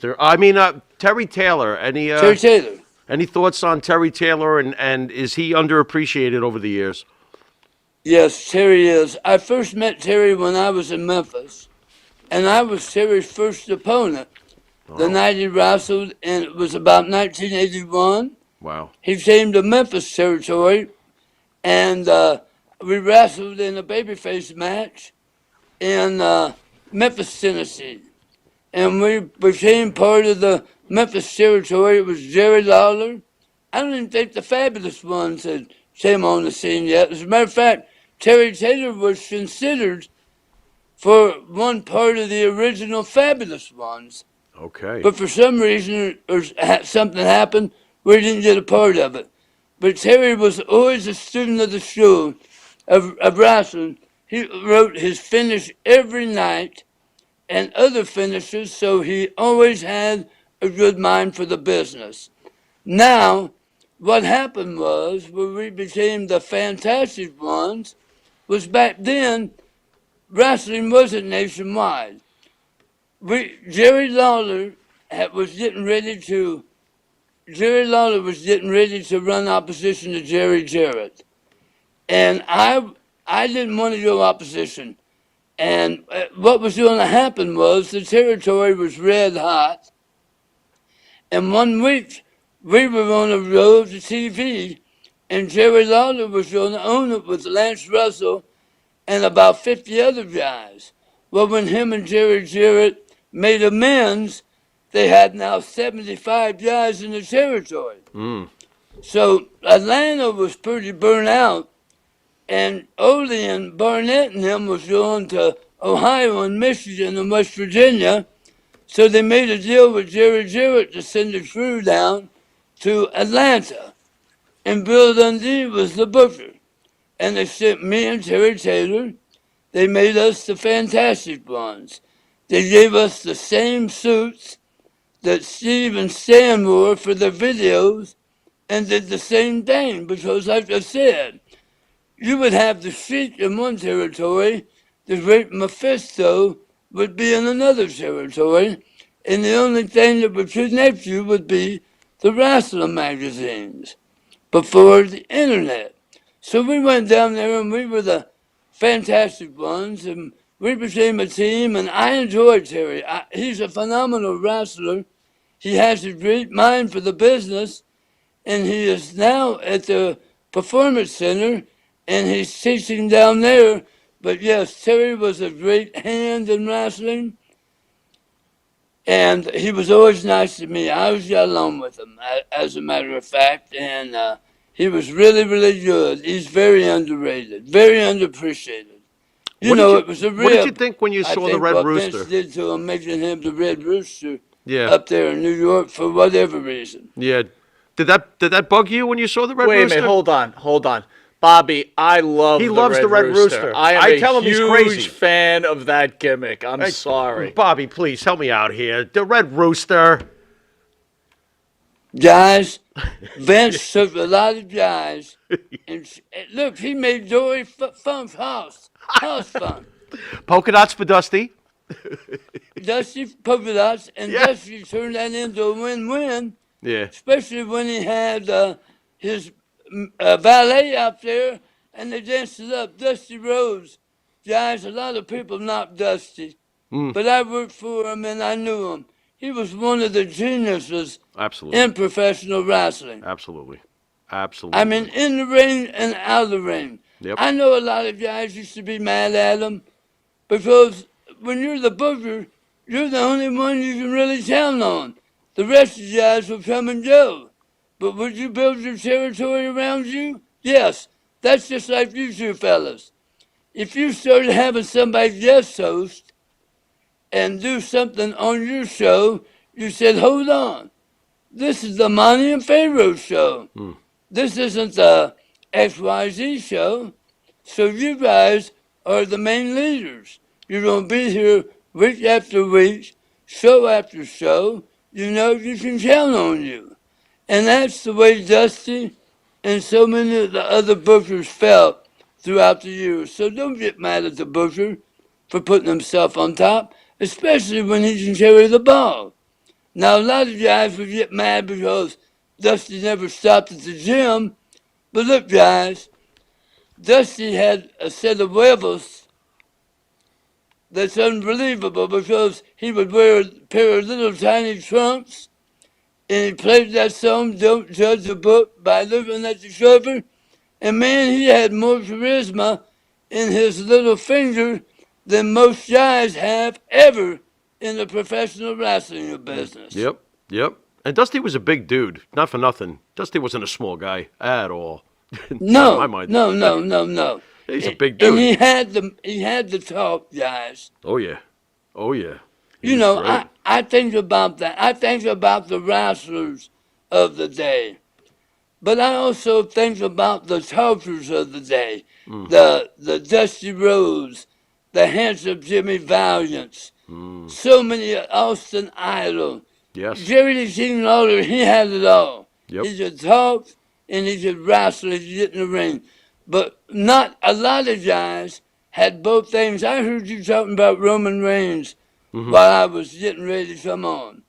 Rooster. I mean, Terry Taylor. Terry Taylor. Any thoughts on Terry Taylor, and is he underappreciated over the years? Yes, Terry is. I first met Terry when I was in Memphis, and I was Terry's first opponent. The night he wrestled, and it was about 1981. Wow. He came to Memphis territory, and we wrestled in a babyface match in Memphis, Tennessee. And we became part of the Memphis territory. It was Jerry Lawler. I don't even think the Fabulous Ones had came on the scene yet. As a matter of fact, Terry Taylor was considered for one part of the original Fabulous Ones. Okay. But for some reason, or something happened, we didn't get a part of it. But Terry was always a student of the show, of wrestling. He wrote his finish every night and other finishes, so he always had a good mind for the business. Now, what happened was, when we became the Fantastic Ones, was back then, wrestling wasn't nationwide. Jerry Lawler was getting ready to run opposition to Jerry Jarrett. And I didn't want to go opposition. And what was going to happen was the territory was red hot. And one week, we were on the road to TV, and Jerry Lawler was going to own it with Lance Russell and about 50 other guys. Well, when him and Jerry Jarrett made amends, they had now 75 guys in the territory. So Atlanta was pretty burnt out, and Ole and Barnett and him was going to Ohio and Michigan and West Virginia. So they made a deal with Jerry Jarrett to send a crew down to Atlanta. And Bill Dundee was the booker. And they sent me and Terry Taylor. They made us the Fantastic Ones. They gave us the same suits that Steve and Stan wore for the videos, and did the same thing. Because like I said, you would have the Sheik in one territory, the Great Mephisto would be in another territory, and the only thing that would connect you would be the wrestling magazines before the internet. So we went down there, and we were the Fantastic Ones, and we became a team, and I enjoyed Terry. He's a phenomenal wrestler. He has a great mind for the business, and he is now at the Performance Center, and he's teaching down there. But yes, Terry was a great hand in wrestling, and he was always nice to me. I always got along with him, as a matter of fact, and he was really, really good. He's very underrated, very underappreciated. It was a real. What did you think when you saw the Red Rooster? Vince did to him, making him the Red Rooster up there in New York for whatever reason. Yeah. Did that bug you when you saw the Red Rooster? Wait a minute, hold on. Bobby, I love He loves the Red Rooster. I tell him he's crazy. Huge fan of that gimmick. I'm sorry. Bobby, please help me out here. The Red Rooster. Guys, Vince took a lot of guys, and look, he made Dory Funk's house fun. Polka dots for Dusty. Dusty polka dots, and Dusty turned that into a win-win. Yeah. Especially when he had his valet out there, and they danced it up. Dusty Rhodes. Guys, a lot of people knocked Dusty, but I worked for him and I knew him. He was one of the geniuses in professional wrestling. Absolutely. I mean, in the ring and out of the ring. Yep. I know a lot of guys used to be mad at him because when you're the booker, you're the only one you can really count on. The rest of the guys will come and go. But would you build your territory around you? Yes. That's just like you two fellas. If you started having somebody guest host and do something on your show, you said, hold on. This is the Monty and Pharaoh show. This isn't the XYZ show. So you guys are the main leaders. You're going to be here week after week, show after show. You know you can count on you. And that's the way Dusty and so many of the other bookers felt throughout the years. So don't get mad at the booker for putting himself on top, especially when he can carry the ball. Now, a lot of guys would get mad because Dusty never stopped at the gym. But look, guys, Dusty had a set of levels that's unbelievable because he would wear a pair of little tiny trunks and he played that song, Don't Judge a Book by Looking at the Cover. And man, he had more charisma in his little finger than most guys have ever in the professional wrestling business. Yep, yep. And Dusty was a big dude. Not for nothing. Dusty wasn't a small guy at all. No, in my mind. no. He's a big dude. And he had the talk, guys. Oh yeah. Oh yeah. He You was know, great. I think about that. I think about the wrestlers of the day. But I also think about the talkers of the day. The Dusty Rhodes, the handsome Jimmy Valiants, so many Austin Idol. Yes. Jerry the King Lawler, he had it all. Yep. He could talk and he could wrestle, he could get in the ring. But not a lot of guys had both things. I heard you talking about Roman Reigns while I was getting ready to come on.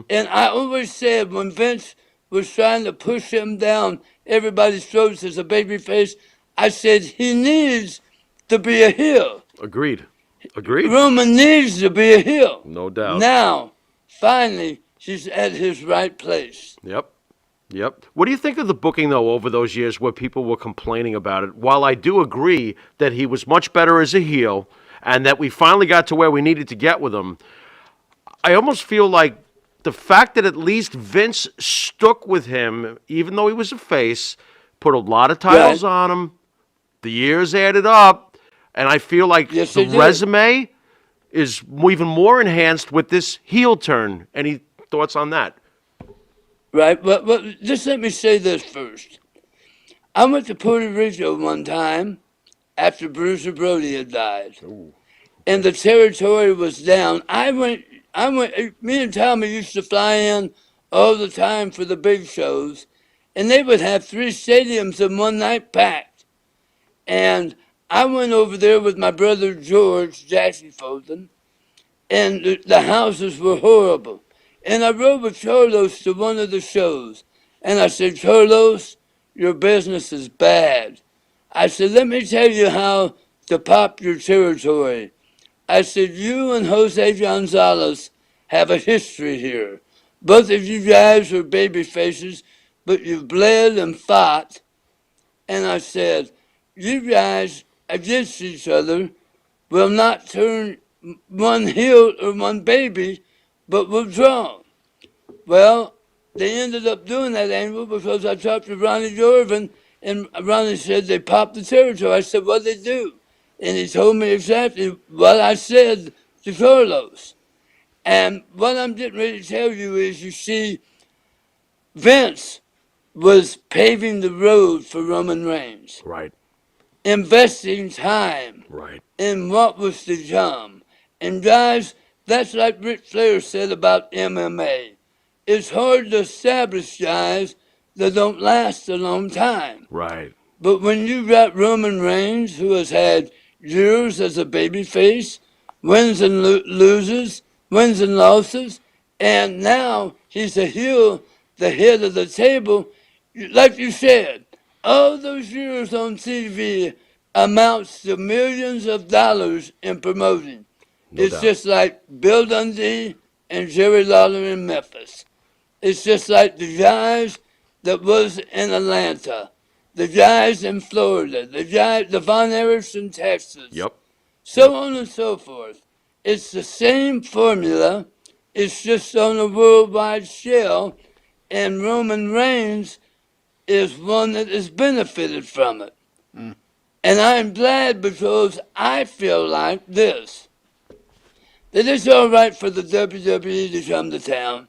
And I always said when Vince was trying to push him down everybody's throats as a babyface, I said he needs to be a heel. Agreed. Agreed. Roman needs to be a heel. No doubt. Now, finally, she's at his right place. Yep. Yep. What do you think of the booking, though, over those years where people were complaining about it? While I do agree that he was much better as a heel and that we finally got to where we needed to get with him, I almost feel like the fact that at least Vince stuck with him, even though he was a face, put a lot of titles on him, the years added up, and I feel like Yes, the they did. resume is even more enhanced with this heel turn. Any thoughts on that? Right, but just let me say this first. I went to Puerto Rico one time after Bruiser Brody had died, and the territory was down. I went. Me and Tommy used to fly in all the time for the big shows, and they would have 3 stadiums in one night packed. And I went over there with my brother George, Jackie Fulton, and the houses were horrible. And I rode with Carlos to one of the shows. And I said, Carlos, your business is bad. I said, let me tell you how to pop your territory. I said, you and Jose Gonzalez have a history here. Both of you guys are baby faces, but you've bled and fought. And I said, you guys against each other will not turn one heel or one baby, but will draw. Well, they ended up doing that angle because I talked to Ronnie Jordan, and Ronnie said they popped the territory. I said, what'd they do? And he told me exactly what I said to Carlos. And what I'm getting ready to tell you is, you see, Vince was paving the road for Roman Reigns, Right. investing time Right. in what was to come. And guys, that's like Ric Flair said about MMA. It's hard to establish guys that don't last a long time. Right. But when you got Roman Reigns, who has had years as a babyface, wins and loses, wins and losses, and now he's a heel, the head of the table, like you said, all those years on TV amounts to millions of dollars in promoting. No It's doubt. just like Bill Dundee and Jerry Lawler in Memphis. It's just like the guys that was in Atlanta, the guys in Florida, the Von Erichs in Texas, Yep. so on and so forth. It's the same formula. It's just on a worldwide scale, and Roman Reigns is one that has benefited from it. And I'm glad because I feel like this, that it's all right for the WWE to come to town,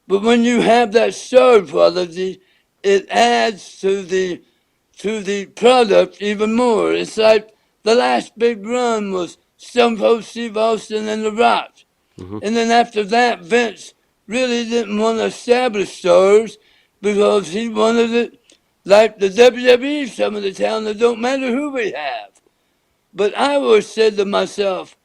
but when you have that star quality, it adds to the product even more. It's like the last big run was Stone Cold Steve Austin and The Rock. And then after that, Vince really didn't want to establish stars because he wanted it like the WWE some of the town. It don't matter who we have. But I always said to myself,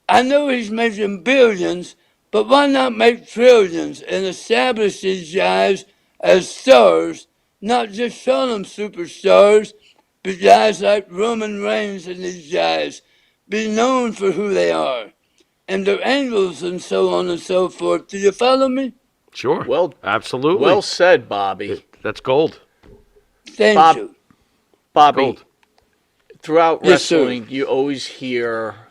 I know he's making billions, But why not make trillions and establish these guys as stars, not just show them superstars, but guys like Roman Reigns and these guys be known for who they are and their angles and so on and so forth. Do you follow me? Sure. Well, absolutely. Well said, Bobby. That's gold. Thank you. Bobby, Gold. throughout Yes, sir. wrestling, you always hear